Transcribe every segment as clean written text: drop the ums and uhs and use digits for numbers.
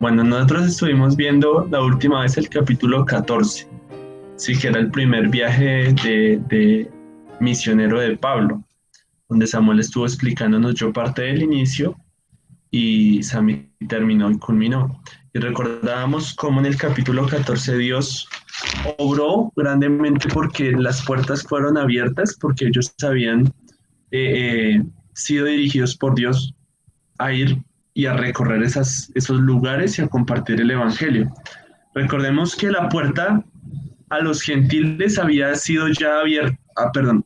Bueno, nosotros estuvimos viendo la última vez el capítulo 14, sí, que era el primer viaje de misionero de Pablo, donde Samuel estuvo explicándonos yo parte del inicio y Sammy terminó y culminó. Y recordábamos cómo en el capítulo 14 Dios obró grandemente porque las puertas fueron abiertas, porque ellos habían sido dirigidos por Dios a ir y a recorrer esos lugares y a compartir el Evangelio. Recordemos que la puerta a los gentiles había sido ya abierta,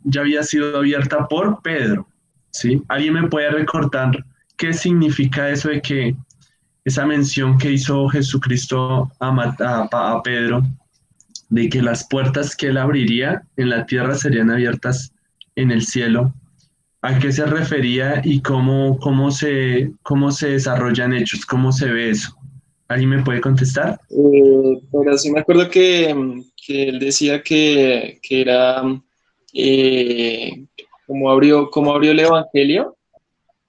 ya había sido abierta por Pedro, ¿sí? ¿Alguien me puede recordar qué significa eso de que esa mención que hizo Jesucristo a Pedro, de que las puertas que él abriría en la tierra serían abiertas en el cielo? ¿A qué se refería y cómo se desarrollan hechos? ¿Cómo se ve eso? ¿Alguien me puede contestar? Pero sí me acuerdo que él decía que era eh, como abrió el Evangelio.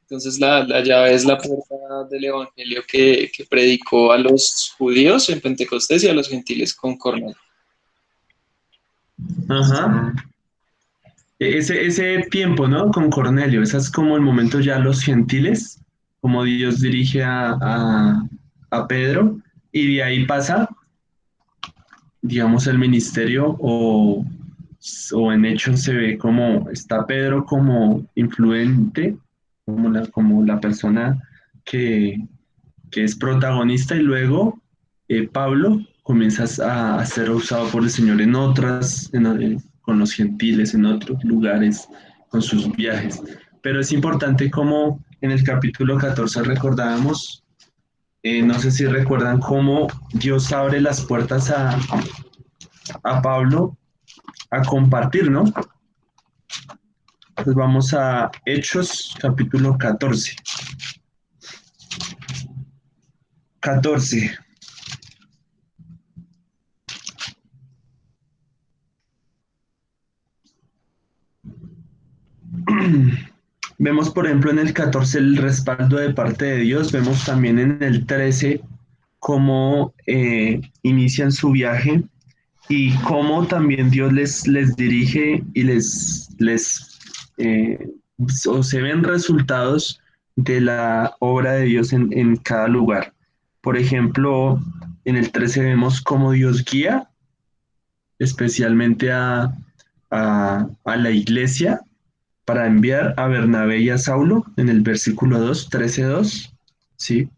Entonces la llave es la puerta del Evangelio que predicó a los judíos en Pentecostés y a los gentiles con Cornelio. Ajá. Ese tiempo, ¿no? Con Cornelio, ese es como el momento ya los gentiles, como Dios dirige a Pedro, y de ahí pasa, digamos, el ministerio o en hechos se ve como está Pedro como influente, como la persona que, que es protagonista y luego Pablo comienza a ser usado por el Señor en con los gentiles, en otros lugares, con sus viajes. Pero es importante como en el capítulo 14 recordábamos, no sé si recuerdan cómo Dios abre las puertas a Pablo a compartir, ¿no? Entonces vamos a Hechos capítulo 14. 14. Vemos, por ejemplo, en el 14 el respaldo de parte de Dios. Vemos también en el 13 cómo inician su viaje y cómo también Dios les dirige y eh, o se ven resultados de la obra de Dios en cada lugar. Por ejemplo, en el 13 vemos cómo Dios guía especialmente a la iglesia para enviar a Bernabé y a Saulo en el versículo 2, 13:2, ¿sí?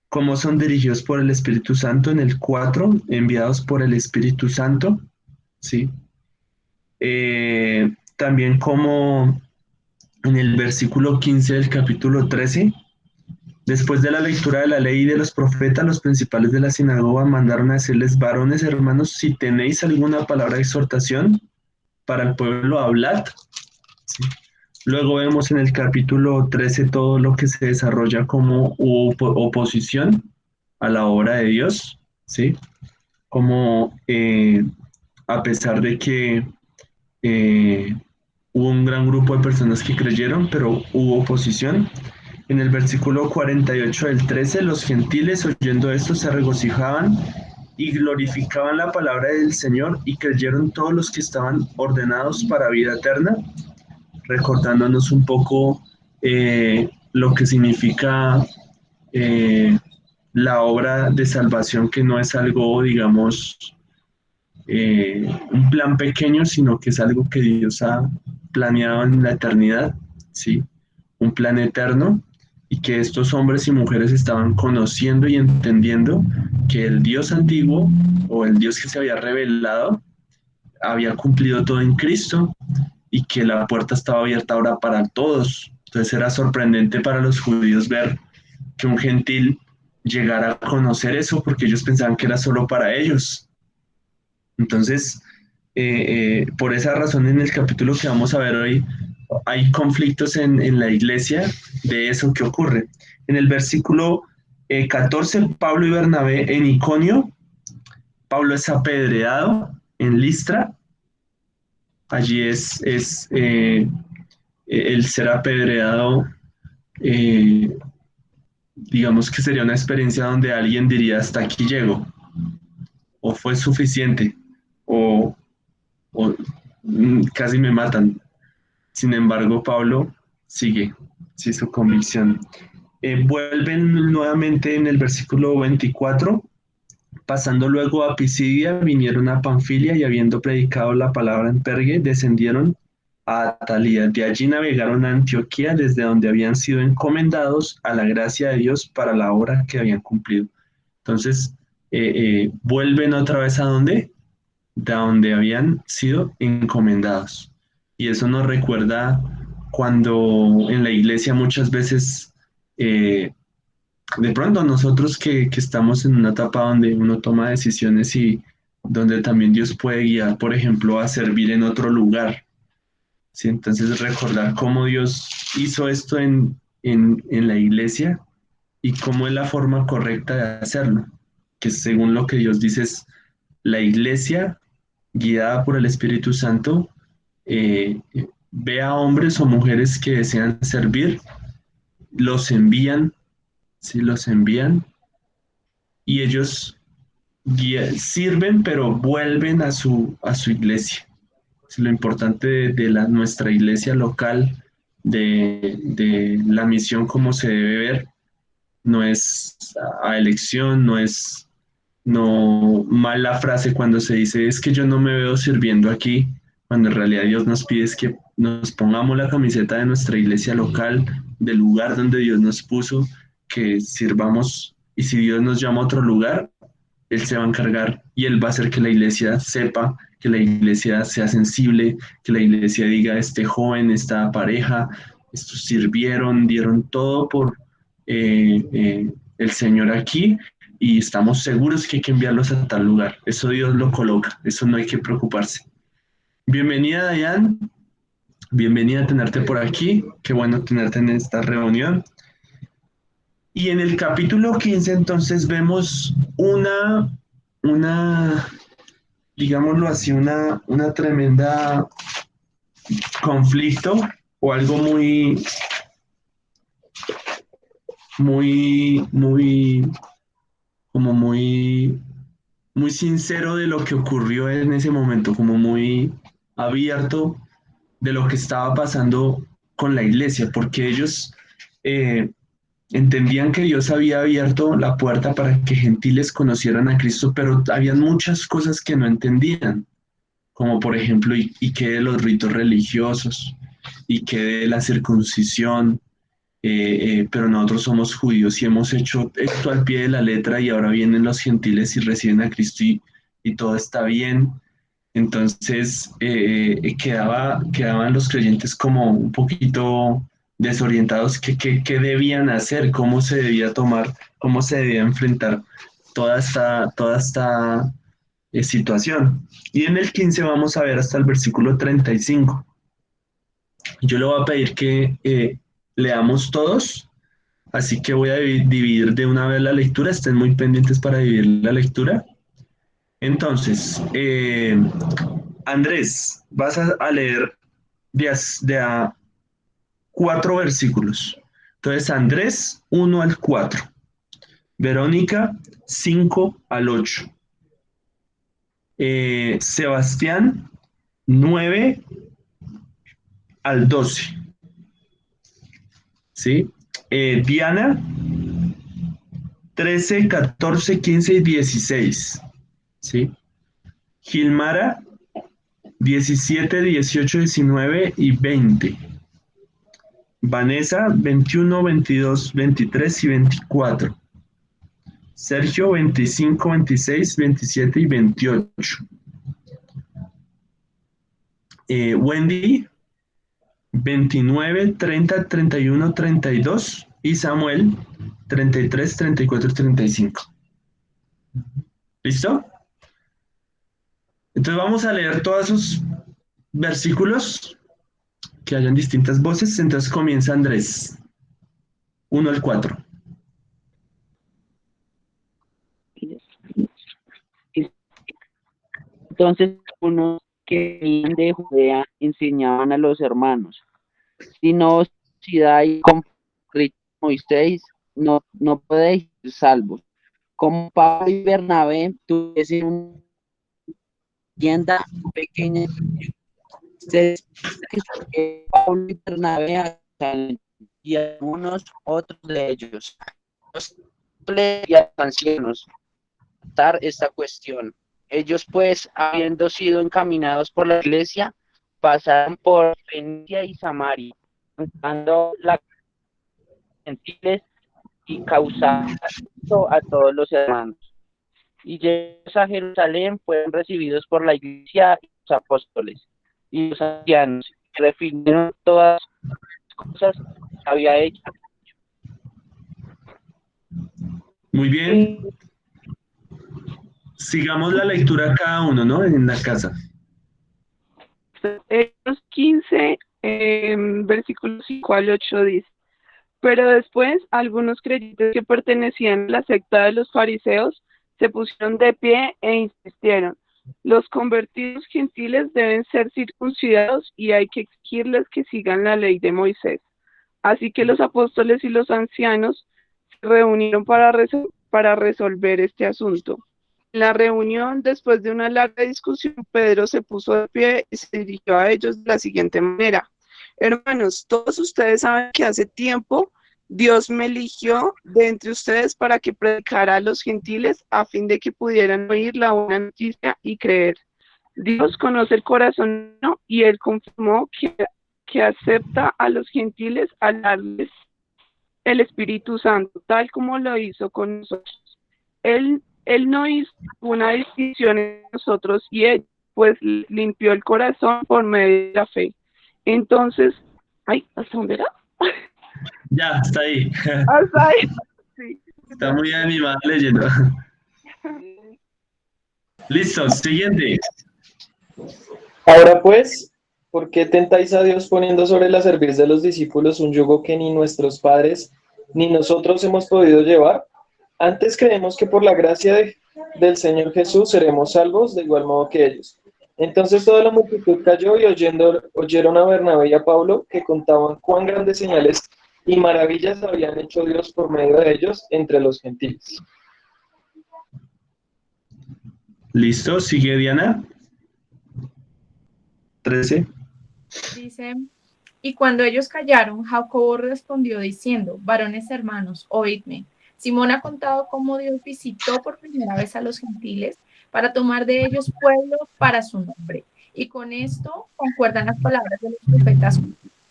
Cómo son dirigidos por el Espíritu Santo en el 4, enviados por el Espíritu Santo, ¿sí? También como en el versículo 15 del capítulo 13, después de la lectura de la ley y de los profetas, los principales de la sinagoga mandaron a decirles: varones hermanos, si tenéis alguna palabra de exhortación para el pueblo, hablad. ¿Sí? Luego vemos en el capítulo 13 todo lo que se desarrolla como oposición a la obra de Dios, ¿sí? Como a pesar de que eh, hubo un gran grupo de personas que creyeron, pero hubo oposición. En el versículo 48 del 13, los gentiles oyendo esto se regocijaban y glorificaban la palabra del Señor y creyeron todos los que estaban ordenados para vida eterna, recordándonos un poco lo que significa eh, la obra de salvación, que no es algo, digamos, un plan pequeño, sino que es algo que Dios ha planeado en la eternidad, ¿sí? Un plan eterno, y que estos hombres y mujeres estaban conociendo y entendiendo que el Dios antiguo o el Dios que se había revelado había cumplido todo en Cristo y que la puerta estaba abierta ahora para todos. Entonces era sorprendente para los judíos ver que un gentil llegara a conocer eso porque ellos pensaban que era solo para ellos. Entonces, por esa razón en el capítulo que vamos a ver hoy hay conflictos en la iglesia de eso que ocurre. En el versículo 14, Pablo y Bernabé en Iconio, Pablo es apedreado en Listra, allí el ser apedreado, eh, digamos que sería una experiencia donde alguien diría hasta aquí llego, o fue suficiente, o, o casi me matan. Sin embargo, Pablo sigue, sí, su convicción. Vuelven nuevamente en el versículo 24. Pasando luego a Pisidia, vinieron a Panfilia y habiendo predicado la palabra en Pergue, descendieron a Atalía. De allí navegaron a Antioquía, desde donde habían sido encomendados a la gracia de Dios para la obra que habían cumplido. Entonces, vuelven otra vez a donde, de donde habían sido encomendados. Y eso nos recuerda cuando en la iglesia muchas veces de pronto nosotros que estamos en una etapa donde uno toma decisiones y donde también Dios puede guiar, por ejemplo, a servir en otro lugar. ¿Sí? Entonces recordar cómo Dios hizo esto en la iglesia y cómo es la forma correcta de hacerlo, que según lo que Dios dice es la iglesia guiada por el Espíritu Santo, eh, ve a hombres o mujeres que desean servir, los envían, ¿sí? Los envían y ellos sirven, pero vuelven a su iglesia. Es lo importante de nuestra iglesia local, de la misión como se debe ver, no es a elección, no es no mal la frase cuando se dice es que yo no me veo sirviendo aquí, cuando en realidad Dios nos pide es que nos pongamos la camiseta de nuestra iglesia local, del lugar donde Dios nos puso, que sirvamos y si Dios nos llama a otro lugar, él se va a encargar y Él va a hacer que la iglesia sepa, que la iglesia sea sensible, que la iglesia diga, este joven, esta pareja, estos sirvieron, dieron todo por el Señor aquí y estamos seguros que hay que enviarlos a tal lugar. Eso Dios lo coloca, eso no hay que preocuparse. Bienvenida, Dayan, bienvenida a tenerte por aquí, qué bueno tenerte en esta reunión. Y en el capítulo 15 entonces vemos una digámoslo así, una tremenda conflicto o algo muy, como muy sincero de lo que ocurrió en ese momento, como muy abierto de lo que estaba pasando con la iglesia, porque ellos eh, entendían que Dios había abierto la puerta para que gentiles conocieran a Cristo, pero había muchas cosas que no entendían, como por ejemplo, y qué de los ritos religiosos, y qué de la circuncisión, pero nosotros somos judíos y hemos hecho esto al pie de la letra y ahora vienen los gentiles y reciben a Cristo y todo está bien. Entonces quedaban los creyentes como un poquito desorientados, qué debían hacer, cómo se debía tomar, cómo se debía enfrentar toda esta situación. Y en el 15 vamos a ver hasta el versículo 35. Yo le voy a pedir que leamos todos, así que voy a dividir de una vez la lectura, estén muy pendientes para dividir la lectura. Entonces, Andrés, vas a leer de a 4 versículos. Entonces, Andrés, 1 al 4. Verónica, 5 al 8. Sebastián, 9 al 12. ¿Sí? Diana, 13, 14, 15 y 16. ¿Sí? Gilmara, 17, 18, 19 y 20. Vanessa, 21, 22, 23 y 24. Sergio, 25, 26, 27 y 28. Wendy, 29, 30, 31, 32. Y Samuel, 33, 34 y 35. ¿Listo? Entonces vamos a leer todos esos versículos que hayan distintas voces. Entonces comienza Andrés, 1 al 4. Entonces, unos que venían de Judea enseñaban a los hermanos: si no os y con Moisés no podéis ser salvos. Como Pablo y Bernabé tuviesen una tienda pequeña, se que Pablo y Bernabé y algunos otros de ellos, los apóstoles y a los ancianos, tratar esta cuestión. Ellos, pues, habiendo sido encaminados por la iglesia, pasaron por Fenicia y Samaria, dando la gentiles y causando a todos los hermanos. Y llegados a Jerusalén, fueron recibidos por la iglesia y los apóstoles y los ancianos, que refirieron todas las cosas que había hecho. Muy bien. Sigamos la lectura cada uno, ¿no? En la casa. Hechos 15, versículos 5 al 8 dice: pero después algunos creyentes que pertenecían a la secta de los fariseos se pusieron de pie e insistieron: los convertidos gentiles deben ser circuncidados y hay que exigirles que sigan la ley de Moisés. Así que los apóstoles y los ancianos se reunieron para resolver este asunto. En la reunión, después de una larga discusión, Pedro se puso de pie y se dirigió a ellos de la siguiente manera: hermanos, todos ustedes saben que hace tiempo Dios me eligió de entre ustedes para que predicara a los gentiles a fin de que pudieran oír la buena noticia y creer. Dios conoce el corazón y Él confirmó que acepta a los gentiles al darles el Espíritu Santo, tal como lo hizo con nosotros. Él no hizo una distinción en nosotros y Él, pues limpió el corazón por medio de la fe. Entonces, ¿hasta dónde era? Ya, está ahí. Hasta ahí. Sí. Está muy animado leyendo. Listo, siguiente. Ahora pues, ¿por qué tentáis a Dios poniendo sobre la cerviz de los discípulos un yugo que ni nuestros padres ni nosotros hemos podido llevar? Antes creemos que por la gracia del Señor Jesús seremos salvos de igual modo que ellos. Entonces toda la multitud cayó y oyeron a Bernabé y a Pablo, que contaban cuán grandes señales y maravillas habían hecho Dios por medio de ellos entre los gentiles. Listo, sigue Diana. 13. Dice, y cuando ellos callaron, Jacobo respondió diciendo: varones hermanos, oídme. Simón ha contado cómo Dios visitó por primera vez a los gentiles para tomar de ellos pueblo para su nombre. Y con esto concuerdan las palabras de los profetas.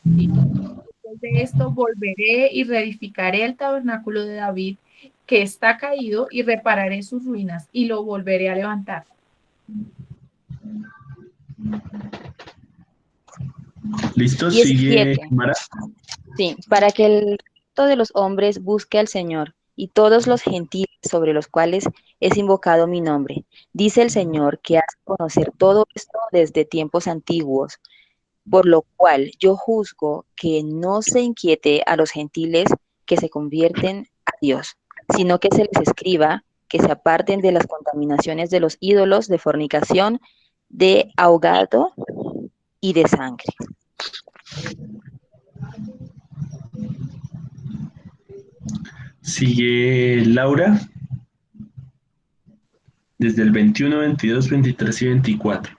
Después de esto volveré y reedificaré el tabernáculo de David, que está caído, y repararé sus ruinas y lo volveré a levantar. Listo, 17. sigue Mara. Sí, para que el resto de los hombres busque al Señor y todos los gentiles sobre los cuales es invocado mi nombre. Dice el Señor que hace conocer todo esto desde tiempos antiguos, por lo cual yo juzgo que no se inquiete a los gentiles que se convierten a Dios, sino que se les escriba que se aparten de las contaminaciones de los ídolos, de fornicación, de ahogado y de sangre. Sigue Laura. Desde el 21, 22, 23 y 24.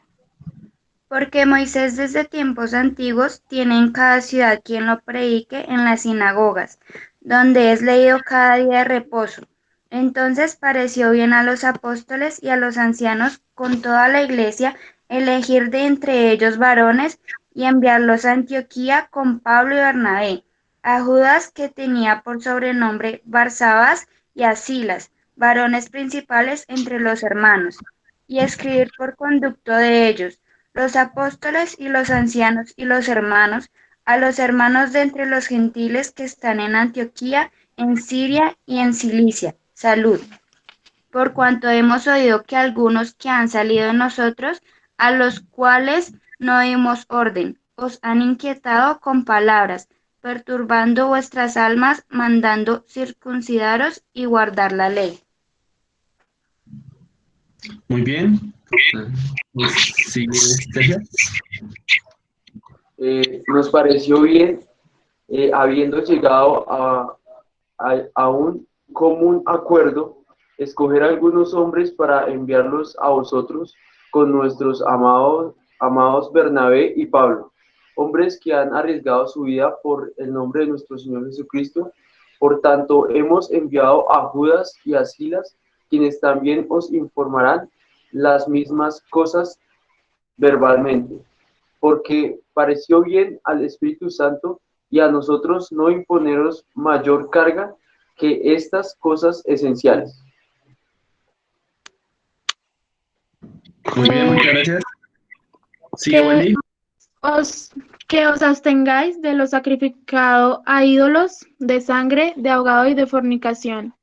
Porque Moisés desde tiempos antiguos tiene en cada ciudad quien lo predique en las sinagogas, donde es leído cada día de reposo. Entonces pareció bien a los apóstoles y a los ancianos con toda la iglesia elegir de entre ellos varones y enviarlos a Antioquía con Pablo y Bernabé, a Judas, que tenía por sobrenombre Barsabás, y a Silas, varones principales entre los hermanos, y escribir por conducto de ellos, los apóstoles y los ancianos y los hermanos, a los hermanos de entre los gentiles que están en Antioquía, en Siria y en Cilicia, salud. Por cuanto hemos oído que algunos que han salido de nosotros, a los cuales no dimos orden, os han inquietado con palabras, perturbando vuestras almas, mandando circuncidaros y guardar la ley. Muy bien. Sigue Estelia. Nos pareció bien, habiendo llegado a un común acuerdo, escoger algunos hombres para enviarlos a vosotros con nuestros amados Bernabé y Pablo, hombres que han arriesgado su vida por el nombre de nuestro Señor Jesucristo. Por tanto, hemos enviado a Judas y a Silas, quienes también os informarán las mismas cosas verbalmente, porque pareció bien al Espíritu Santo y a nosotros no imponeros mayor carga que estas cosas esenciales. Muy bien, muchas gracias. Sigue, que Wendy. que os abstengáis de lo sacrificado a ídolos, de sangre, de ahogado y de fornicación,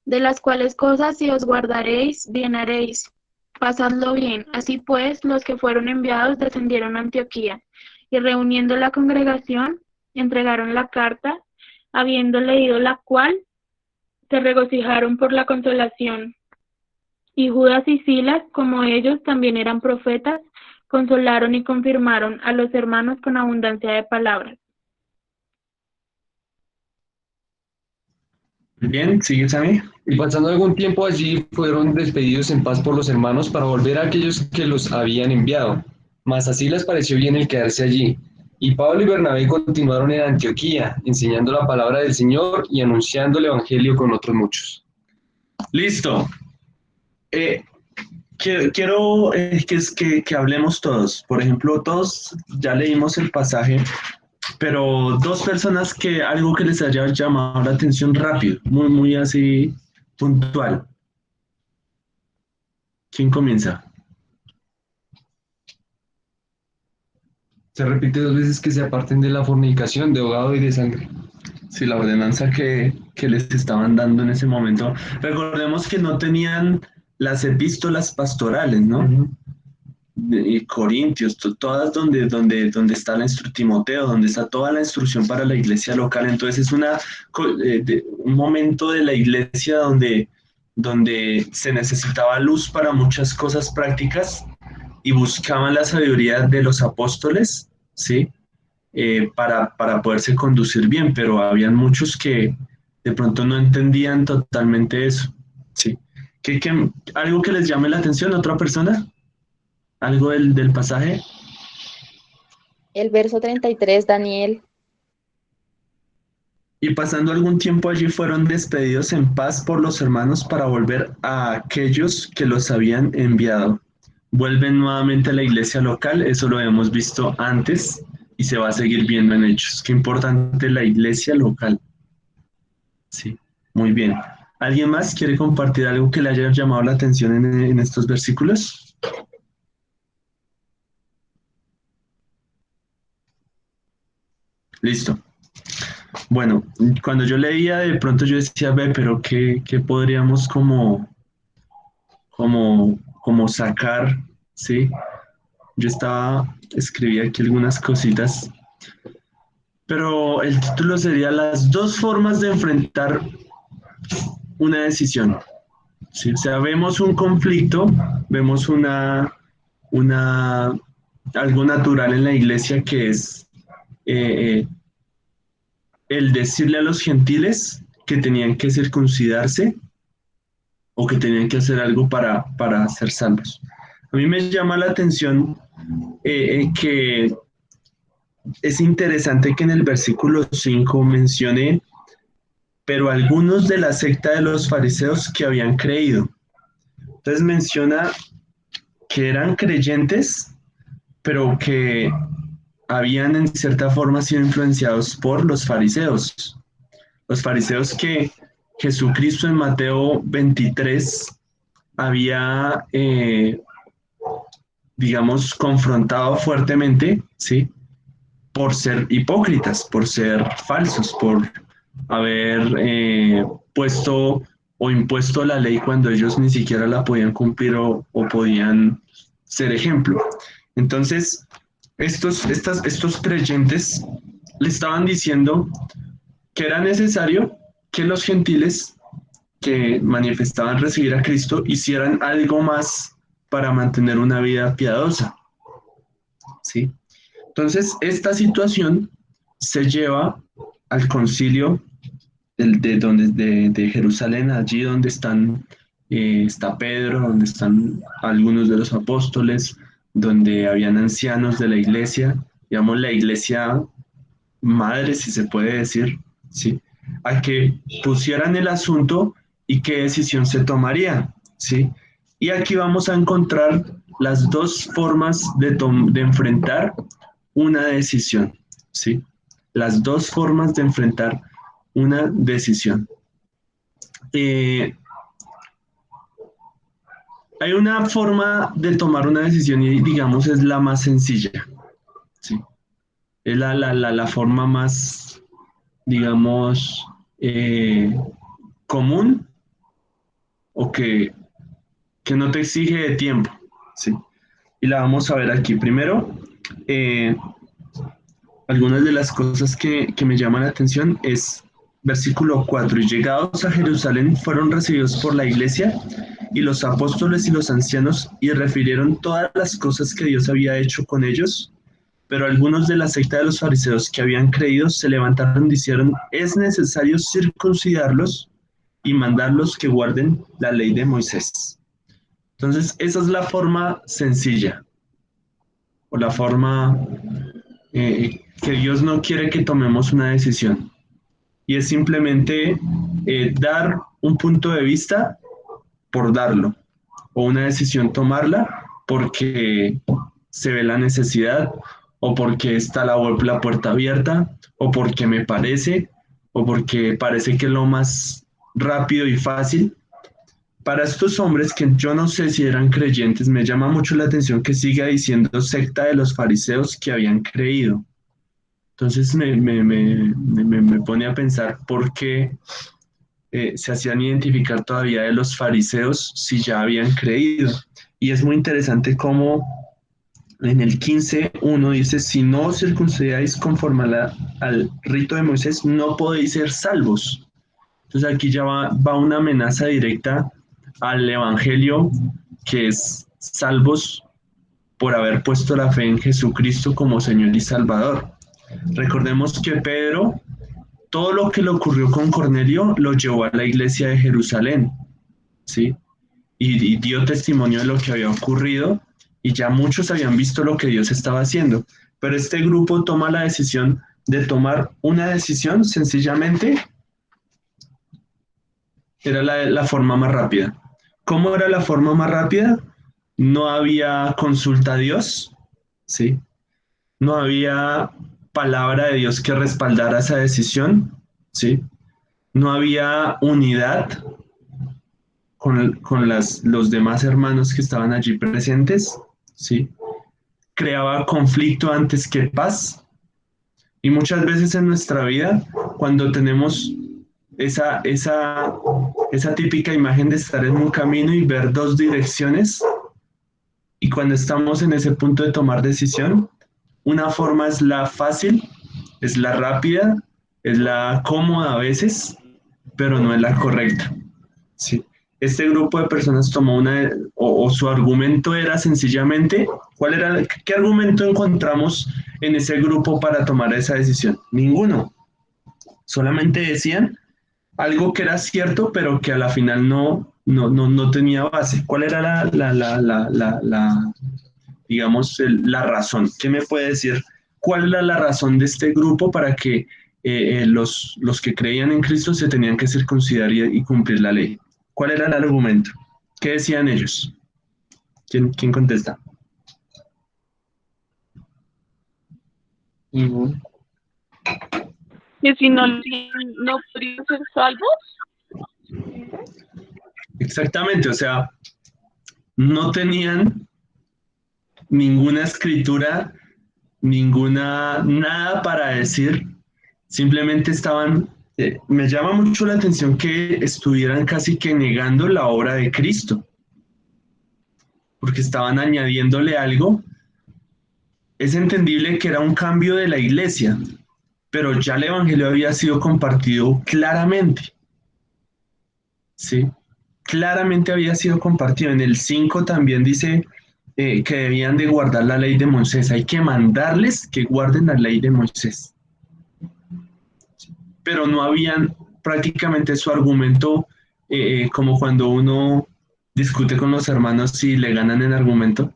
de las cuales cosas si os guardaréis, bien haréis. Pasadlo bien. Así pues, los que fueron enviados descendieron a Antioquía, y reuniendo la congregación, entregaron la carta, habiendo leído la cual, se regocijaron por la consolación. Y Judas y Silas, como ellos también eran profetas, consolaron y confirmaron a los hermanos con abundancia de palabras. Bien, sigue, Sammy. Y pasando algún tiempo allí, fueron despedidos en paz por los hermanos para volver a aquellos que los habían enviado. Mas así les pareció bien el quedarse allí. Y Pablo y Bernabé continuaron en Antioquía, enseñando la palabra del Señor y anunciando el Evangelio con otros muchos. Listo. Quiero que hablemos todos. Por ejemplo, todos ya leímos el pasaje, pero dos personas que algo que les haya llamado la atención rápido, muy así puntual. ¿Quién comienza? Se repite 2 veces que se aparten de la fornicación, de ahogado y de sangre. Sí, la ordenanza que les estaban dando en ese momento. Recordemos que no tenían las epístolas pastorales, ¿no? Uh-huh. Y Corintios, todas donde está Timoteo, donde está toda la instrucción para la iglesia local. Entonces es un momento de la iglesia donde se necesitaba luz para muchas cosas prácticas y buscaban la sabiduría de los apóstoles, ¿sí? Para poderse conducir bien, pero habían muchos que de pronto no entendían totalmente eso, ¿sí? ¿Algo que les llame la atención a otra persona? ¿Algo del pasaje? El verso 33, Daniel. Y pasando algún tiempo allí fueron despedidos en paz por los hermanos para volver a aquellos que los habían enviado. Vuelven nuevamente a la iglesia local, eso lo hemos visto antes y se va a seguir viendo en Hechos. Qué importante la iglesia local. Sí, muy bien. ¿Alguien más quiere compartir algo que le haya llamado la atención en estos versículos? Listo. Bueno, cuando yo leía, de pronto yo decía, ve, pero ¿qué podríamos como sacar? ¿Sí? Yo escribí aquí algunas cositas, pero el título sería las dos formas de enfrentar una decisión. ¿Sí? O sea, vemos un conflicto, vemos algo natural en la iglesia que es el decirle a los gentiles que tenían que circuncidarse o que tenían que hacer algo para ser salvos. A mí me llama la atención que es interesante que en el versículo 5 mencione, pero algunos de la secta de los fariseos que habían creído. Entonces menciona que eran creyentes, pero que habían en cierta forma sido influenciados por los fariseos. Los fariseos que Jesucristo en Mateo 23 había, digamos, confrontado fuertemente, ¿sí? Por ser hipócritas, por ser falsos, por haber puesto o impuesto la ley cuando ellos ni siquiera la podían cumplir o podían ser ejemplo. Entonces, estos creyentes le estaban diciendo que era necesario que los gentiles que manifestaban recibir a Cristo hicieran algo más para mantener una vida piadosa, ¿sí? Entonces, esta situación se lleva al concilio de Jerusalén, allí donde está Pedro, donde están algunos de los apóstoles, donde habían ancianos de la iglesia, digamos la iglesia madre, si se puede decir, ¿sí? A que pusieran el asunto y qué decisión se tomaría, ¿sí? Y aquí vamos a encontrar las dos formas de enfrentar una decisión, ¿sí? Las dos formas de enfrentar una decisión. Hay una forma de tomar una decisión y digamos es la más sencilla, ¿sí? Es la forma más, digamos, común o que no te exige de tiempo, ¿sí? Y la vamos a ver aquí. Primero, algunas de las cosas que me llaman la atención es versículo 4. Y llegados a Jerusalén fueron recibidos por la iglesia y los apóstoles y los ancianos y refirieron todas las cosas que Dios había hecho con ellos. Pero algunos de la secta de los fariseos que habían creído se levantaron y dijeron, es necesario circuncidarlos y mandarlos que guarden la ley de Moisés. Entonces, esa es la forma sencilla, o la forma que Dios no quiere que tomemos una decisión. Y es simplemente dar un punto de vista por darlo, o una decisión tomarla porque se ve la necesidad, o porque está la puerta abierta, o porque me parece, o porque parece que es lo más rápido y fácil. Para estos hombres que yo no sé si eran creyentes, me llama mucho la atención que siga diciendo secta de los fariseos que habían creído. Entonces me pone a pensar por qué se hacían identificar todavía de los fariseos si ya habían creído. Y es muy interesante cómo en el 15:1 dice, si no os circuncidáis conforme al rito de Moisés, no podéis ser salvos. Entonces aquí ya va una amenaza directa al evangelio, que es salvos por haber puesto la fe en Jesucristo como Señor y Salvador. Recordemos que Pedro, todo lo que le ocurrió con Cornelio, lo llevó a la iglesia de Jerusalén, ¿sí? Y dio testimonio de lo que había ocurrido, y ya muchos habían visto lo que Dios estaba haciendo. Pero este grupo toma la decisión de tomar una decisión sencillamente. Era la forma más rápida. ¿Cómo era la forma más rápida? No había consulta a Dios, ¿sí? No había palabra de Dios que respaldara esa decisión, ¿sí? No había unidad con los demás hermanos que estaban allí presentes, ¿sí? Creaba conflicto antes que paz. Y muchas veces en nuestra vida, cuando tenemos esa típica imagen de estar en un camino y ver dos direcciones, y cuando estamos en ese punto de tomar decisión, una forma es la fácil, es la rápida, es la cómoda a veces, pero no es la correcta, ¿sí? Este grupo de personas tomó o su argumento era sencillamente, ¿qué argumento encontramos en ese grupo para tomar esa decisión? Ninguno. Solamente decían algo que era cierto, pero que a la final no tenía base. ¿Cuál era digamos, la razón? ¿Qué me puede decir? ¿Cuál era la razón de este grupo para que los que creían en Cristo se tenían que circuncidar y cumplir la ley? ¿Cuál era el argumento? ¿Qué decían ellos? ¿Quién contesta? Que si no podrían ser salvos. Exactamente, o sea, no tenían ninguna escritura, nada para decir, simplemente estaban, me llama mucho la atención que estuvieran casi que negando la obra de Cristo, porque estaban añadiéndole algo. Es entendible que era un cambio de la iglesia, pero ya el evangelio había sido compartido claramente, ¿sí? Claramente había sido compartido. En el 5 también dice que debían de guardar la ley de Moisés. Hay que mandarles que guarden la ley de Moisés. Pero no habían prácticamente su argumento, como cuando uno discute con los hermanos y le ganan en argumento.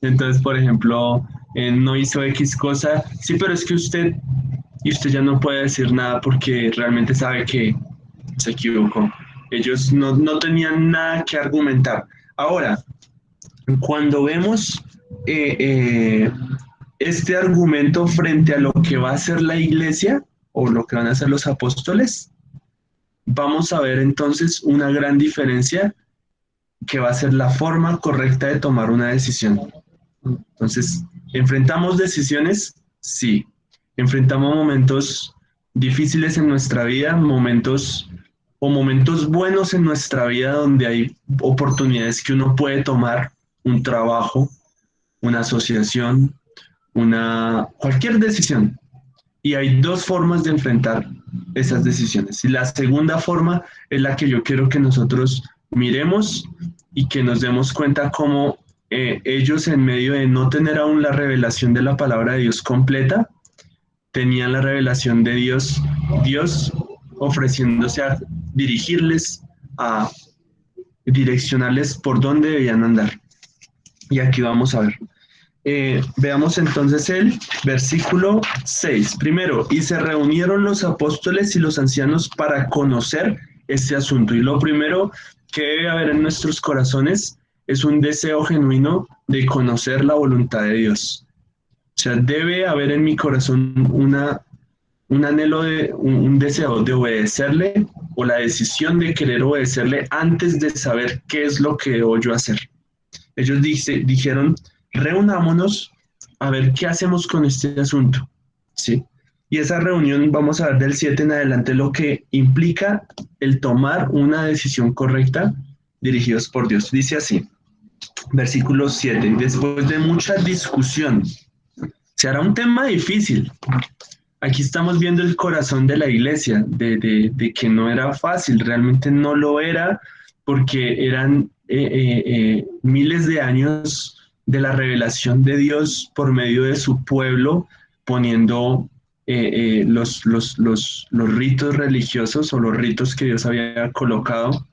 Entonces, por ejemplo, no hizo X cosa, sí, pero es que usted ya no puede decir nada porque realmente sabe que se equivocó. Ellos no tenían nada que argumentar. Ahora, cuando vemos este argumento frente a lo que va a hacer la iglesia o lo que van a hacer los apóstoles, vamos a ver entonces una gran diferencia que va a ser la forma correcta de tomar una decisión. Entonces, ¿enfrentamos decisiones? Sí. ¿Enfrentamos momentos difíciles en nuestra vida, momentos buenos en nuestra vida donde hay oportunidades que uno puede tomar, un trabajo, una asociación, cualquier decisión? Y hay dos formas de enfrentar esas decisiones. Y la segunda forma es la que yo quiero que nosotros miremos y que nos demos cuenta cómo ellos, en medio de no tener aún la revelación de la palabra de Dios completa, tenían la revelación de Dios ofreciéndose a dirigirles, a direccionarles por dónde debían andar. Y aquí vamos a ver. Veamos entonces el versículo 6. Primero, y se reunieron los apóstoles y los ancianos para conocer este asunto. Y lo primero que debe haber en nuestros corazones es un deseo genuino de conocer la voluntad de Dios. O sea, debe haber en mi corazón un anhelo, un deseo de obedecerle, o la decisión de querer obedecerle antes de saber qué es lo que debo yo hacer. Ellos dijeron, reunámonos a ver qué hacemos con este asunto, ¿sí? Y esa reunión, vamos a ver del 7 en adelante, lo que implica el tomar una decisión correcta dirigidos por Dios. Dice así, versículo 7, después de mucha discusión, se hará un tema difícil. Aquí estamos viendo el corazón de la iglesia, de que no era fácil, realmente no lo era, porque eran miles de años de la revelación de Dios por medio de su pueblo, poniendo los ritos religiosos o los ritos que Dios había colocado,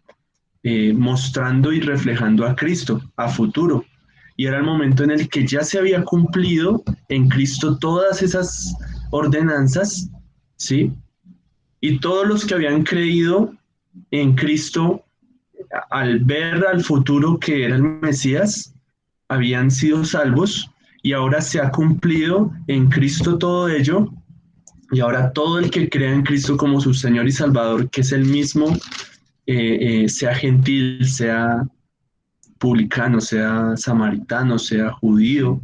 mostrando y reflejando a Cristo, a futuro. Y era el momento en el que ya se había cumplido en Cristo todas esas ordenanzas, ¿sí? Y todos los que habían creído en Cristo, al ver al futuro que era el Mesías, habían sido salvos, y ahora se ha cumplido en Cristo todo ello, y ahora todo el que crea en Cristo como su Señor y Salvador, que es el mismo, sea gentil, sea publicano, sea samaritano, sea judío,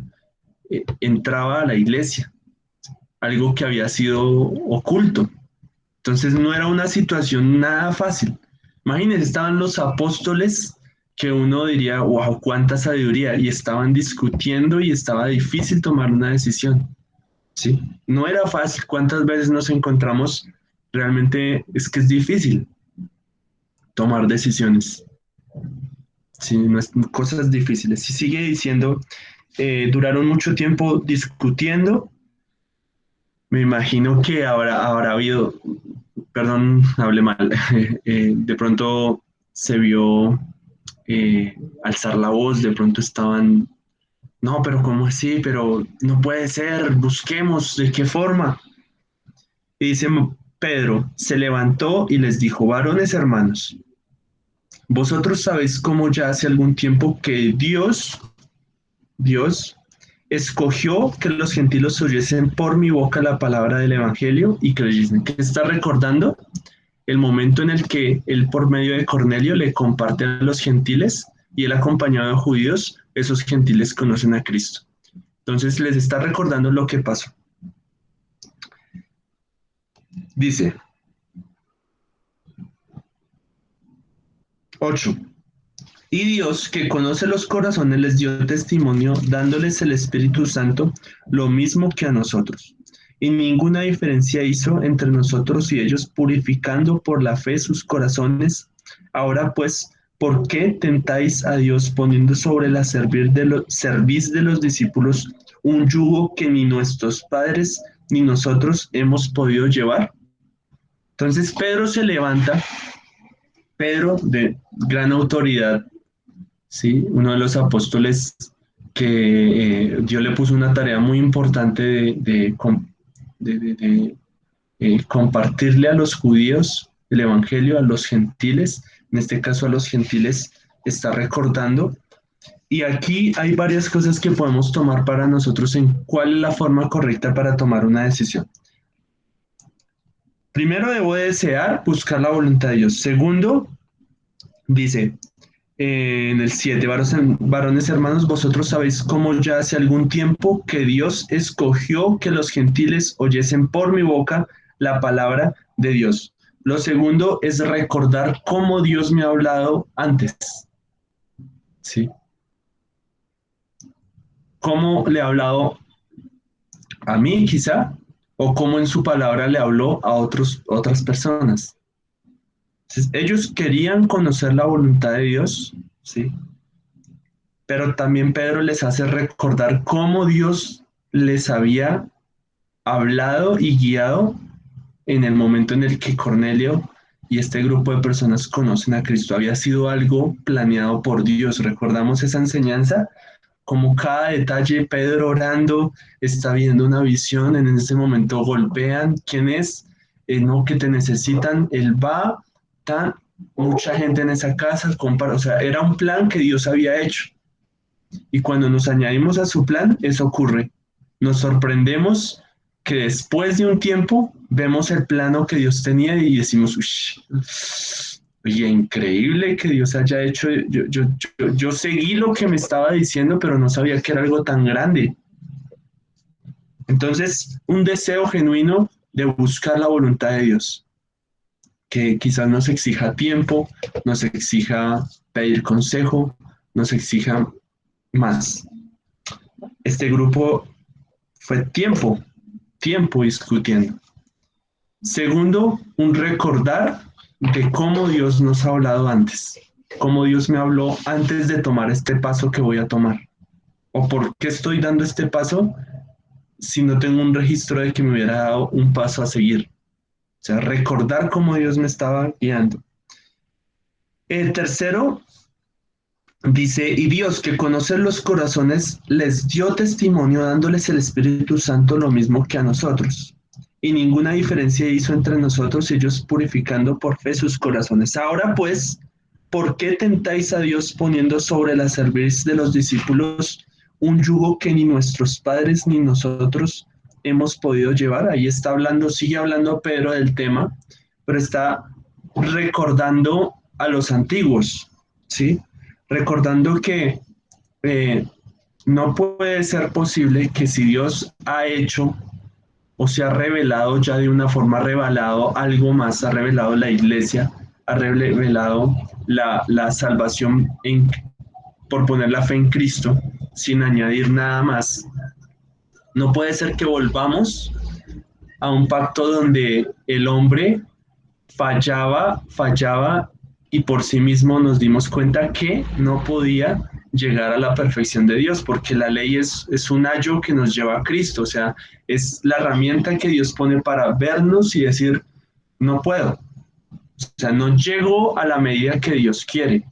entraba a la iglesia, algo que había sido oculto. Entonces no era una situación nada fácil. Imagínense, estaban los apóstoles, que uno diría, wow, cuánta sabiduría, y estaban discutiendo y estaba difícil tomar una decisión, ¿sí? No era fácil. ¿Cuántas veces nos encontramos? Realmente es que es difícil tomar decisiones. Sí, cosas difíciles. Y sigue diciendo, duraron mucho tiempo discutiendo. Me imagino que habrá habido, perdón, hablé mal, de pronto se vio alzar la voz, de pronto estaban, no, pero ¿cómo así? Pero no puede ser, busquemos, ¿de qué forma? Y dice Pedro, se levantó y les dijo, varones hermanos, vosotros sabéis cómo ya hace algún tiempo que Dios escogió que los gentiles oyesen por mi boca la palabra del evangelio y creyesen. ¿Qué está recordando? El momento en el que él, por medio de Cornelio, le comparte a los gentiles, y él, acompañado de judíos, esos gentiles conocen a Cristo. Entonces les está recordando lo que pasó. Dice 8. Y Dios, que conoce los corazones, les dio testimonio, dándoles el Espíritu Santo, lo mismo que a nosotros. Y ninguna diferencia hizo entre nosotros y ellos, purificando por la fe sus corazones. Ahora pues, ¿por qué tentáis a Dios, poniendo sobre la cerviz de los discípulos un yugo que ni nuestros padres ni nosotros hemos podido llevar? Entonces Pedro se levanta, Pedro de gran autoridad, ¿sí? Uno de los apóstoles que Dios le puso una tarea muy importante de compartirle a los judíos el evangelio, a los gentiles, en este caso a los gentiles, está recordando. Y aquí hay varias cosas que podemos tomar para nosotros en cuál es la forma correcta para tomar una decisión. Primero, debo desear buscar la voluntad de Dios. Segundo, dice en el 7, varones hermanos, vosotros sabéis cómo ya hace algún tiempo que Dios escogió que los gentiles oyesen por mi boca la palabra de Dios. Lo segundo es recordar cómo Dios me ha hablado antes. ¿Sí? Cómo le ha hablado a mí quizá, o cómo en su palabra le habló a otras personas. Entonces, ellos querían conocer la voluntad de Dios, ¿sí? Pero también Pedro les hace recordar cómo Dios les había hablado y guiado en el momento en el que Cornelio y este grupo de personas conocen a Cristo. Había sido algo planeado por Dios. ¿Recordamos esa enseñanza? Como cada detalle, Pedro orando, está viendo una visión, en ese momento golpean, ¿quién es? No, que te necesitan, él va, mucha gente en esa casa, o sea, era un plan que Dios había hecho. Y cuando nos añadimos a su plan, eso ocurre. Nos sorprendemos que después de un tiempo vemos el plano que Dios tenía y decimos, oye, increíble que Dios haya hecho, yo seguí lo que me estaba diciendo, pero no sabía que era algo tan grande. Entonces, un deseo genuino de buscar la voluntad de Dios, que quizás nos exija tiempo, nos exija pedir consejo, nos exija más. Este grupo fue tiempo discutiendo. Segundo, un recordar de cómo Dios nos ha hablado antes, cómo Dios me habló antes de tomar este paso que voy a tomar, o por qué estoy dando este paso si no tengo un registro de que me hubiera dado un paso a seguir. O sea, recordar cómo Dios me estaba guiando. El tercero dice, y Dios que conoce los corazones les dio testimonio dándoles el Espíritu Santo lo mismo que a nosotros. Y ninguna diferencia hizo entre nosotros, ellos purificando por fe sus corazones. Ahora pues, ¿por qué tentáis a Dios poniendo sobre la cerviz de los discípulos un yugo que ni nuestros padres ni nosotros hemos podido llevar? Ahí está hablando, sigue hablando Pedro del tema, pero está recordando a los antiguos, ¿sí? Recordando que no puede ser posible que si Dios ha hecho o se ha revelado ya de una forma, revelado algo más, ha revelado la iglesia, ha revelado la salvación por poner la fe en Cristo, sin añadir nada más. No puede ser que volvamos a un pacto donde el hombre fallaba y por sí mismo nos dimos cuenta que no podía llegar a la perfección de Dios, porque la ley es un ayo que nos lleva a Cristo, o sea, es la herramienta que Dios pone para vernos y decir, no puedo, o sea, no llego a la medida que Dios quiere,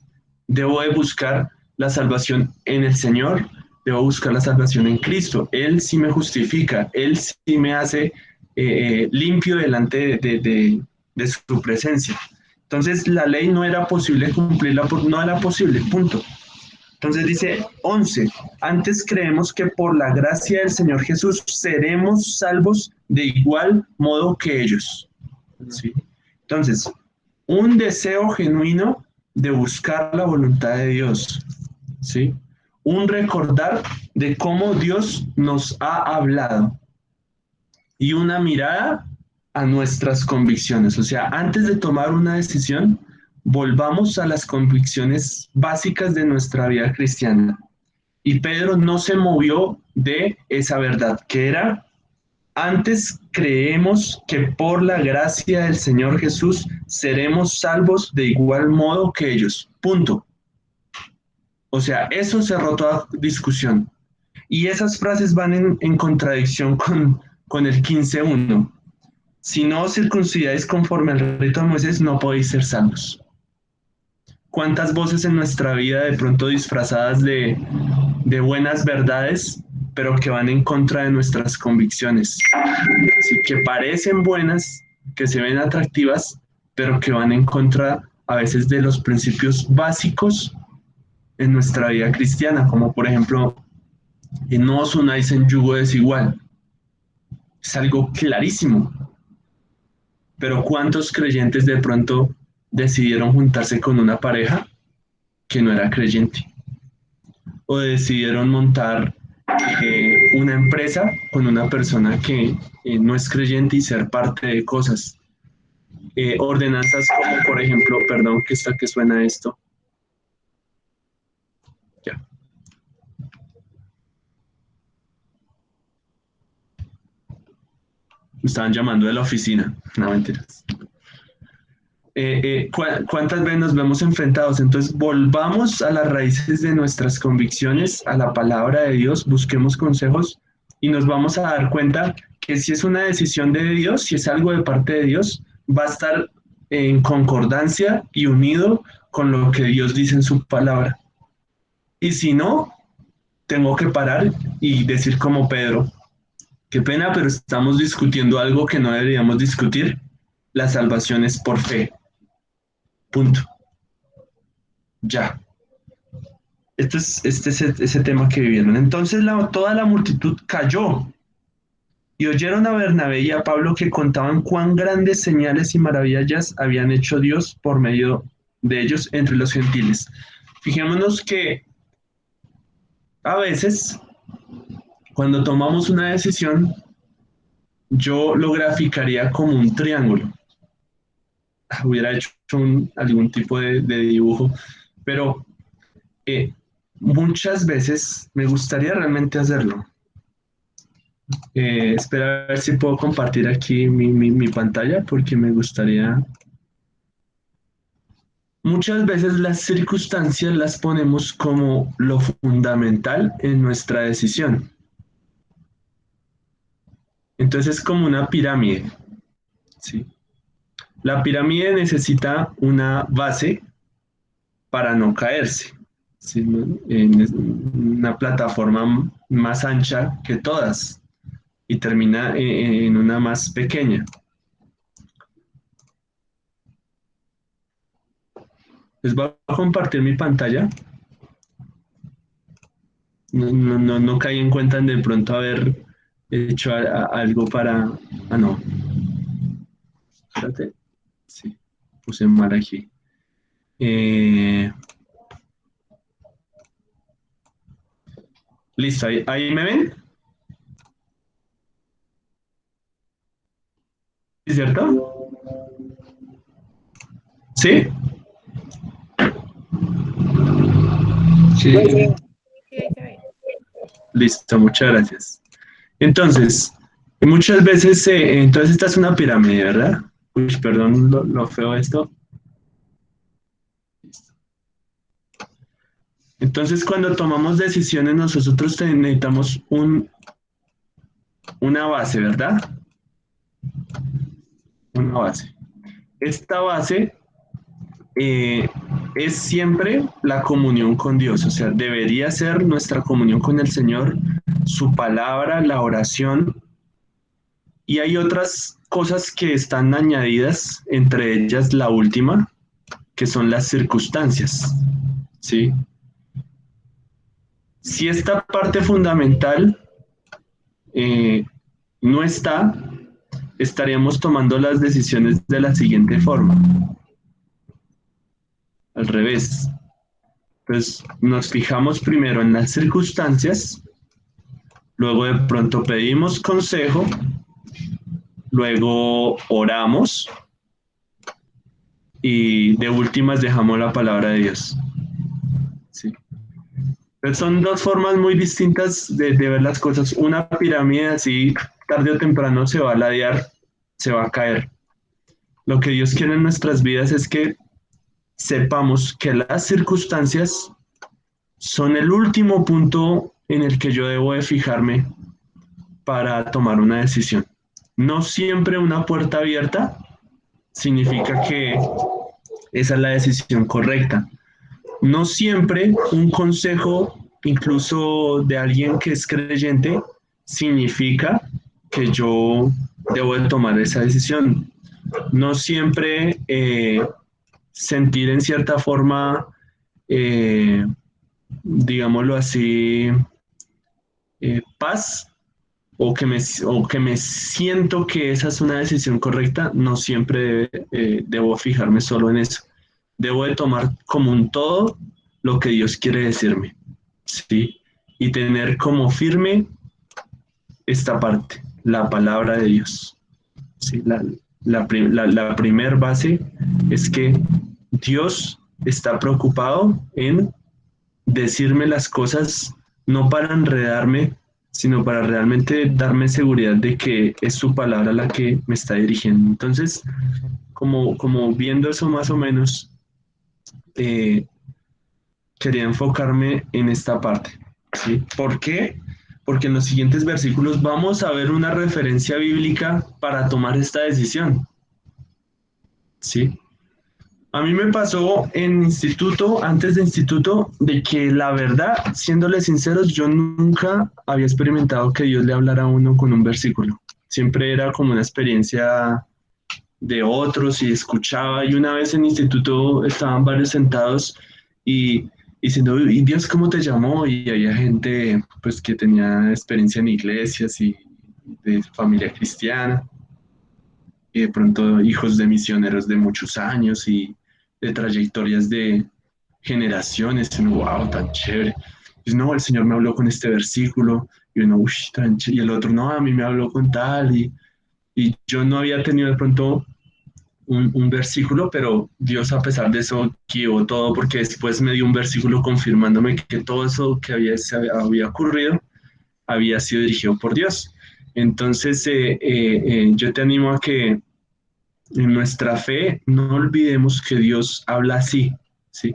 debo de buscar la salvación en el Señor, debo buscar la salvación en Cristo, Él sí me justifica, Él sí me hace limpio delante de su presencia. Entonces la ley no era posible cumplirla, no era posible, punto. Entonces dice 11, antes creemos que por la gracia del Señor Jesús seremos salvos de igual modo que ellos. ¿Sí? Entonces, un deseo genuino de buscar la voluntad de Dios, ¿sí? Un recordar de cómo Dios nos ha hablado y una mirada a nuestras convicciones. O sea, antes de tomar una decisión, volvamos a las convicciones básicas de nuestra vida cristiana. Y Pedro no se movió de esa verdad, que era, antes creemos que por la gracia del Señor Jesús seremos salvos de igual modo que ellos. Punto. O sea, eso cerró toda discusión. Y esas frases van en contradicción con el 15:1. si no os circuncidáis conforme al rito de Moisés, no podéis ser salvos. ¿Cuántas voces en nuestra vida de pronto disfrazadas de buenas verdades, pero que van en contra de nuestras convicciones? Así que parecen buenas, que se ven atractivas, pero que van en contra a veces de los principios básicos en nuestra vida cristiana, como por ejemplo, no os unáis en yugo desigual. Es algo clarísimo. Pero ¿cuántos creyentes de pronto decidieron juntarse con una pareja que no era creyente? O decidieron montar una empresa con una persona que no es creyente y ser parte de cosas. Ordenanzas como, por ejemplo, perdón que está que suena esto. Ya. Me estaban llamando de la oficina. No, mentiras. ¿Cuántas veces nos vemos enfrentados? Entonces, volvamos a las raíces de nuestras convicciones, a la palabra de Dios, busquemos consejos y nos vamos a dar cuenta que si es una decisión de Dios, si es algo de parte de Dios, va a estar en concordancia y unido con lo que Dios dice en su palabra. Y si no, tengo que parar y decir como Pedro, qué pena, pero estamos discutiendo algo que no deberíamos discutir. La salvación es por fe. Punto. Ya. Este es ese tema que vivieron. Entonces toda la multitud cayó y oyeron a Bernabé y a Pablo que contaban cuán grandes señales y maravillas habían hecho Dios por medio de ellos entre los gentiles. Fijémonos que a veces, cuando tomamos una decisión, yo lo graficaría como un triángulo. Hubiera hecho algún tipo de dibujo, pero muchas veces me gustaría realmente hacerlo. Espera a ver si puedo compartir aquí mi pantalla, porque me gustaría. Muchas veces las circunstancias las ponemos como lo fundamental en nuestra decisión. Entonces es como una pirámide, ¿sí? La pirámide necesita una base para no caerse, ¿sí? En una plataforma más ancha que todas y termina en una más pequeña. Les voy a compartir mi pantalla. No caí en cuenta de pronto haber hecho algo para... Ah, no. Espérate. Sí, puse mal aquí. Listo, ahí me ven. ¿Es cierto? ¿Sí? Sí. Listo, muchas gracias. Entonces, muchas veces, entonces esta es una pirámide, ¿verdad? Uy, perdón lo feo de esto. Listo. Entonces, cuando tomamos decisiones, nosotros necesitamos una base, ¿verdad? Una base. Esta base es siempre la comunión con Dios, o sea, debería ser nuestra comunión con el Señor, su palabra, la oración, y hay otras cosas que están añadidas, entre ellas la última, que son las circunstancias, ¿sí? Si esta parte fundamental no está, estaríamos tomando las decisiones de la siguiente forma. Al revés. Entonces, nos fijamos primero en las circunstancias, luego de pronto pedimos consejo, luego oramos y de últimas dejamos la palabra de Dios. ¿Sí? Entonces, son dos formas muy distintas de ver las cosas. Una pirámide así, tarde o temprano se va a ladear, se va a caer. Lo que Dios quiere en nuestras vidas es que sepamos que las circunstancias son el último punto en el que yo debo de fijarme para tomar una decisión. No siempre una puerta abierta significa que esa es la decisión correcta. No siempre un consejo, incluso de alguien que es creyente, significa que yo debo de tomar esa decisión. No siempre sentir en cierta forma, digámoslo así, paz o que me siento que esa es una decisión correcta, no siempre debo fijarme solo en eso. Debo de tomar como un todo lo que Dios quiere decirme, ¿sí? Y tener como firme esta parte, la palabra de Dios. ¿Sí? La primer base es que Dios está preocupado en decirme las cosas no para enredarme, sino para realmente darme seguridad de que es su palabra la que me está dirigiendo. Entonces, como viendo eso más o menos, quería enfocarme en esta parte, ¿sí? ¿Por qué? Porque en los siguientes versículos vamos a ver una referencia bíblica para tomar esta decisión, ¿sí? A mí me pasó en instituto, antes de instituto, de que la verdad, siéndole sinceros, yo nunca había experimentado que Dios le hablara a uno con un versículo. Siempre era como una experiencia de otros y escuchaba. Y una vez en instituto estaban varios sentados y diciendo, ¿y Dios cómo te llamó? Y había gente pues que tenía experiencia en iglesias y de familia cristiana. Y de pronto hijos de misioneros de muchos años y de trayectorias de generaciones, y uno, wow, tan chévere. Pues no, el Señor me habló con este versículo, y uno, uy, tan chévere. Y el otro, no, a mí me habló con tal, y yo no había tenido de pronto un versículo, pero Dios a pesar de eso guió todo, porque después me dio un versículo confirmándome que todo eso que había ocurrido había sido dirigido por Dios. Entonces, yo te animo a que en nuestra fe no olvidemos que Dios habla así, ¿sí?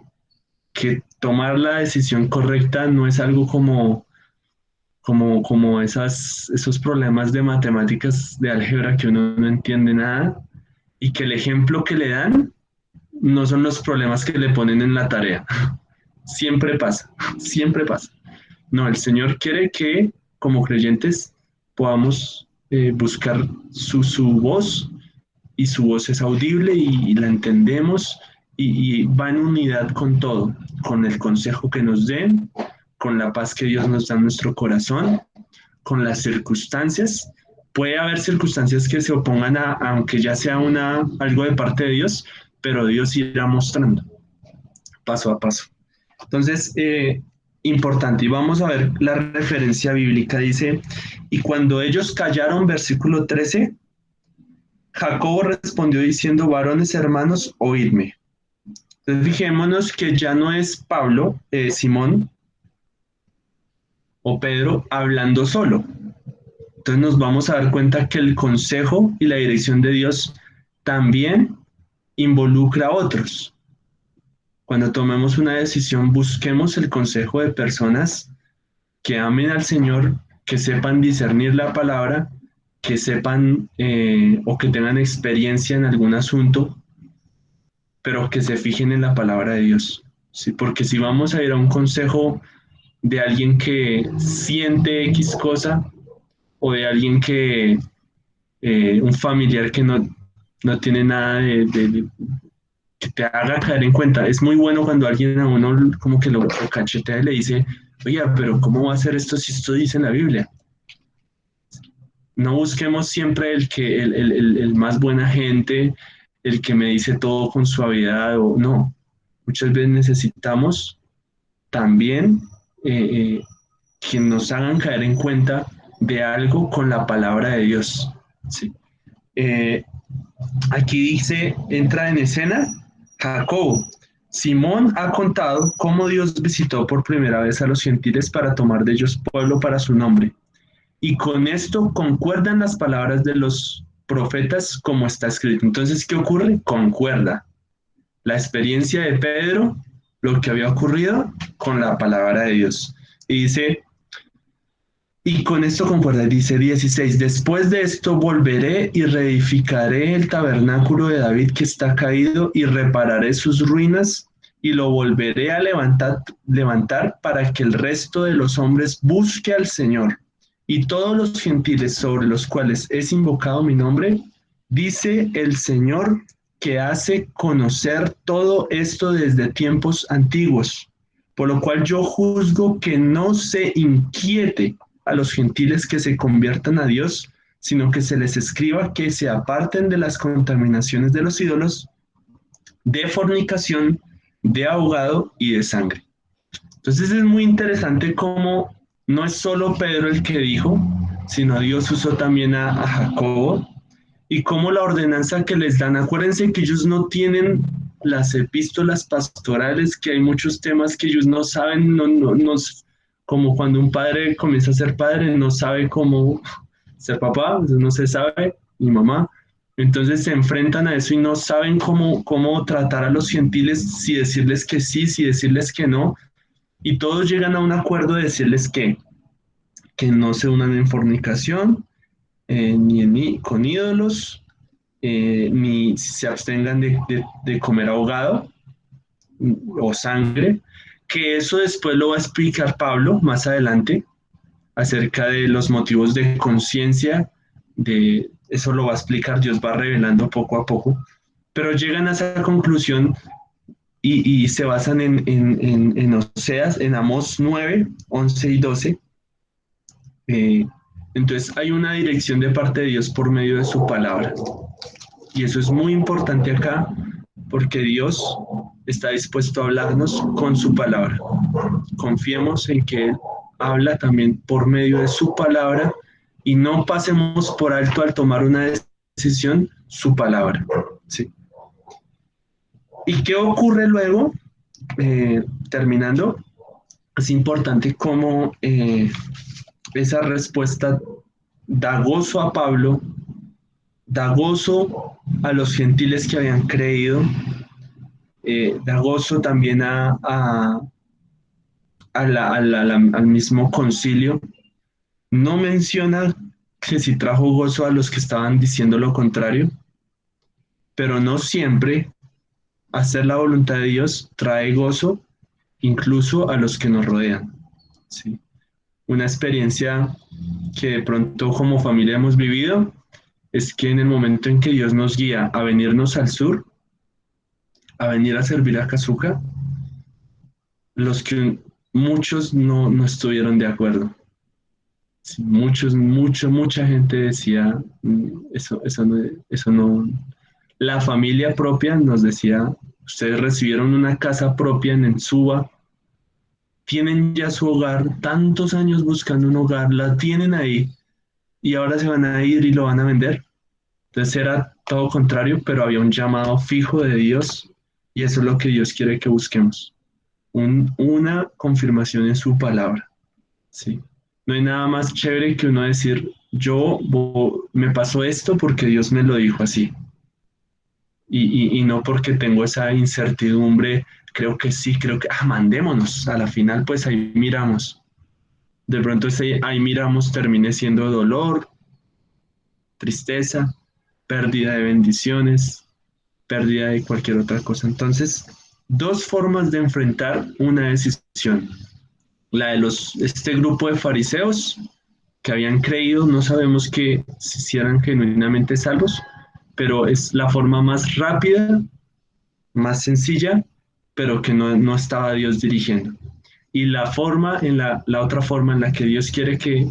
Que tomar la decisión correcta no es algo como esos problemas de matemáticas, de álgebra que uno no entiende nada y que el ejemplo que le dan no son los problemas que le ponen en la tarea. Siempre pasa, siempre pasa. No, el Señor quiere que como creyentes podamos buscar su voz, y su voz es audible y la entendemos y va en unidad con todo, con el consejo que nos den, con la paz que Dios nos da en nuestro corazón, con las circunstancias. Puede haber circunstancias que se opongan aunque ya sea algo de parte de Dios, pero Dios irá mostrando paso a paso. Entonces, importante, y vamos a ver la referencia bíblica, dice, y cuando ellos callaron, versículo 13, Jacobo respondió diciendo, varones hermanos, oídme. Entonces fijémonos que ya no es Pablo, Simón o Pedro hablando solo. Entonces nos vamos a dar cuenta que el consejo y la dirección de Dios también involucra a otros. Cuando tomemos una decisión, busquemos el consejo de personas que amen al Señor, que sepan discernir la palabra, que sepan o que tengan experiencia en algún asunto, pero que se fijen en la palabra de Dios, ¿sí? Porque si vamos a ir a un consejo de alguien que siente X cosa, o de alguien que, un familiar que no tiene nada que te haga caer en cuenta, es muy bueno cuando alguien a uno como que lo cachetea y le dice, oye, pero ¿cómo va a ser esto si esto dice en la Biblia? No busquemos siempre el más buena gente, el que me dice todo con suavidad, o no. Muchas veces necesitamos también que nos hagan caer en cuenta de algo con la palabra de Dios. ¿Sí? Aquí dice, entra en escena Jacobo. Simón ha contado cómo Dios visitó por primera vez a los gentiles para tomar de ellos pueblo para su nombre. Y con esto concuerdan las palabras de los profetas como está escrito. Entonces, ¿qué ocurre? Concuerda la experiencia de Pedro, lo que había ocurrido con la palabra de Dios. Y dice, Y con esto concuerda, dice 16, después de esto volveré y reedificaré el tabernáculo de David que está caído y repararé sus ruinas y lo volveré a levantar para que el resto de los hombres busque al Señor. Y todos los gentiles sobre los cuales es invocado mi nombre, dice el Señor, que hace conocer todo esto desde tiempos antiguos, por lo cual yo juzgo que no se inquiete a los gentiles que se conviertan a Dios, sino que se les escriba que se aparten de las contaminaciones de los ídolos, de fornicación, de ahogado y de sangre. Entonces es muy interesante cómo no es solo Pedro el que dijo, sino Dios usó también a Jacobo, y cómo la ordenanza que les dan, acuérdense que ellos no tienen las epístolas pastorales, que hay muchos temas que ellos no saben, como cuando un padre comienza a ser padre, no sabe cómo ser papá, no se sabe, ni mamá. Entonces se enfrentan a eso y no saben cómo tratar a los gentiles, si decirles que sí, si decirles que no. Y todos llegan a un acuerdo de decirles que no se unan en fornicación, ni con ídolos, ni se abstengan de comer ahogado o sangre, que eso después lo va a explicar Pablo más adelante, acerca de los motivos de conciencia, eso lo va a explicar, Dios va revelando poco a poco, pero llegan a esa conclusión y se basan en Oseas, en Amós 9, 11 y 12. Entonces hay una dirección de parte de Dios por medio de su palabra. Y eso es muy importante acá, porque Dios está dispuesto a hablarnos con su palabra. Confiemos en que Él habla también por medio de su palabra y no pasemos por alto al tomar una decisión su palabra. ¿Sí? ¿Y qué ocurre luego? Terminando, es importante cómo esa respuesta da gozo a Pablo, da gozo a los gentiles que habían creído, da gozo también al mismo concilio. No menciona que si trajo gozo a los que estaban diciendo lo contrario, pero no siempre hacer la voluntad de Dios trae gozo incluso a los que nos rodean. ¿Sí? Una experiencia que de pronto como familia hemos vivido es que en el momento en que Dios nos guía a venirnos al sur, a venir a servir a Cazuca, muchos no estuvieron de acuerdo. Sí, mucha gente decía, eso no. La familia propia nos decía, ustedes recibieron una casa propia en Suba, tienen ya su hogar, tantos años buscando un hogar, la tienen ahí y ahora se van a ir y lo van a vender. Entonces era todo contrario, pero había un llamado fijo de Dios y eso es lo que Dios quiere que busquemos. Una confirmación en su palabra. ¿Sí? No hay nada más chévere que uno decir, me pasó esto porque Dios me lo dijo así. Y no porque tengo esa incertidumbre, creo que sí, mandémonos, a la final pues ahí miramos. De pronto ahí miramos termine siendo dolor, tristeza, pérdida de bendiciones, pérdida de cualquier otra cosa. Entonces, dos formas de enfrentar una decisión. La de este grupo de fariseos que habían creído, no sabemos si eran genuinamente salvos, pero es la forma más rápida, más sencilla, pero que no estaba Dios dirigiendo. Y la otra forma en la que Dios quiere que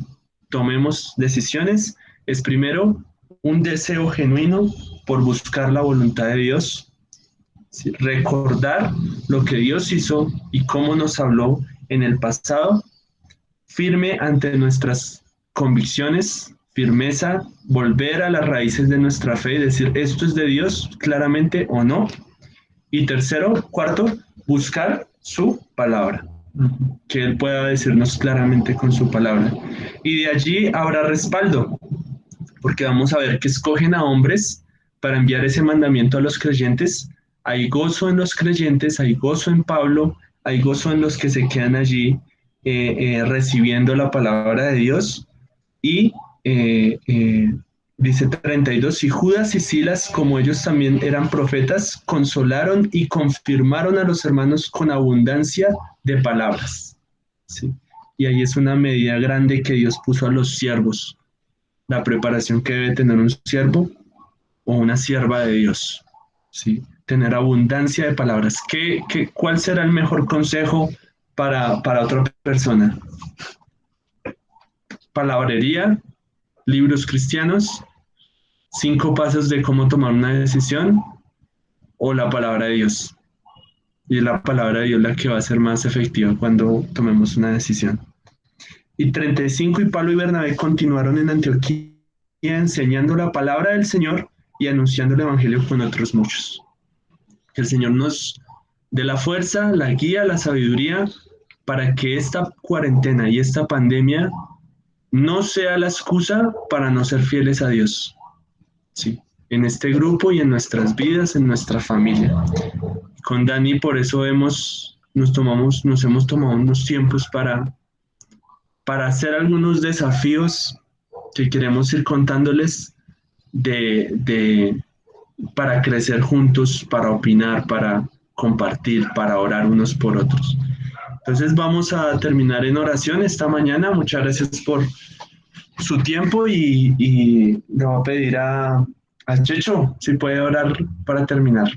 tomemos decisiones es primero un deseo genuino por buscar la voluntad de Dios, ¿sí? Recordar lo que Dios hizo y cómo nos habló en el pasado, firme ante nuestras convicciones, firmeza, volver a las raíces de nuestra fe y decir esto es de Dios claramente o no. Y cuarto, buscar su palabra, que Él pueda decirnos claramente con su palabra. Y de allí habrá respaldo, porque vamos a ver que escogen a hombres para enviar ese mandamiento a los creyentes. Hay gozo en los creyentes, hay gozo en Pablo, hay gozo en los que se quedan allí recibiendo la palabra de Dios y dice 32, y Judas y Silas, como ellos también eran profetas, consolaron y confirmaron a los hermanos con abundancia de palabras. ¿Sí? Y ahí es una medida grande que Dios puso a los siervos, la preparación que debe tener un siervo o una sierva de Dios. ¿Sí? Tener abundancia de palabras. ¿Cuál será el mejor consejo para otra persona? Palabrería, libros cristianos, 5 pasos de cómo tomar una decisión o la palabra de Dios. Y es la palabra de Dios la que va a ser más efectiva cuando tomemos una decisión. Y 35, y Pablo y Bernabé continuaron en Antioquía enseñando la palabra del Señor y anunciando el Evangelio con otros muchos. Que el Señor nos dé la fuerza, la guía, la sabiduría para que esta cuarentena y esta pandemia no sea la excusa para no ser fieles a Dios. Sí, en este grupo y en nuestras vidas, en nuestra familia. Con Dani por eso nos hemos tomado unos tiempos para hacer algunos desafíos que queremos ir contándoles para crecer juntos, para opinar, para compartir, para orar unos por otros. Entonces vamos a terminar en oración esta mañana. Muchas gracias por su tiempo y le voy a pedir a Checho si puede orar para terminar.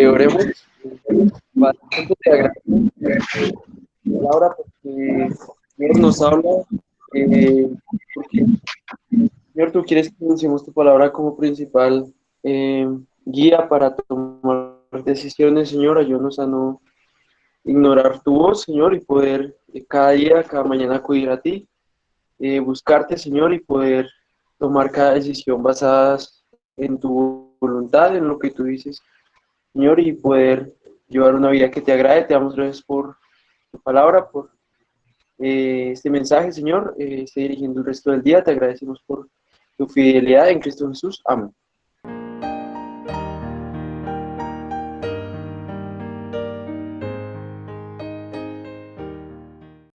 Oremos. Padre, te agradezco la palabra porque Dios nos habla, porque Señor, tú quieres que usemos tu palabra como principal guía para tomar decisiones, Señor. Ayúdanos a no ignorar tu voz, Señor, y poder cada día, cada mañana acudir a ti, buscarte, Señor, y poder tomar cada decisión basada en tu voluntad, en lo que tú dices, Señor, y poder llevar una vida que te agrade. Te damos gracias por tu palabra, por este mensaje, Señor. Esté dirigiendo el resto del día. Te agradecemos por tu fidelidad en Cristo Jesús. Amén.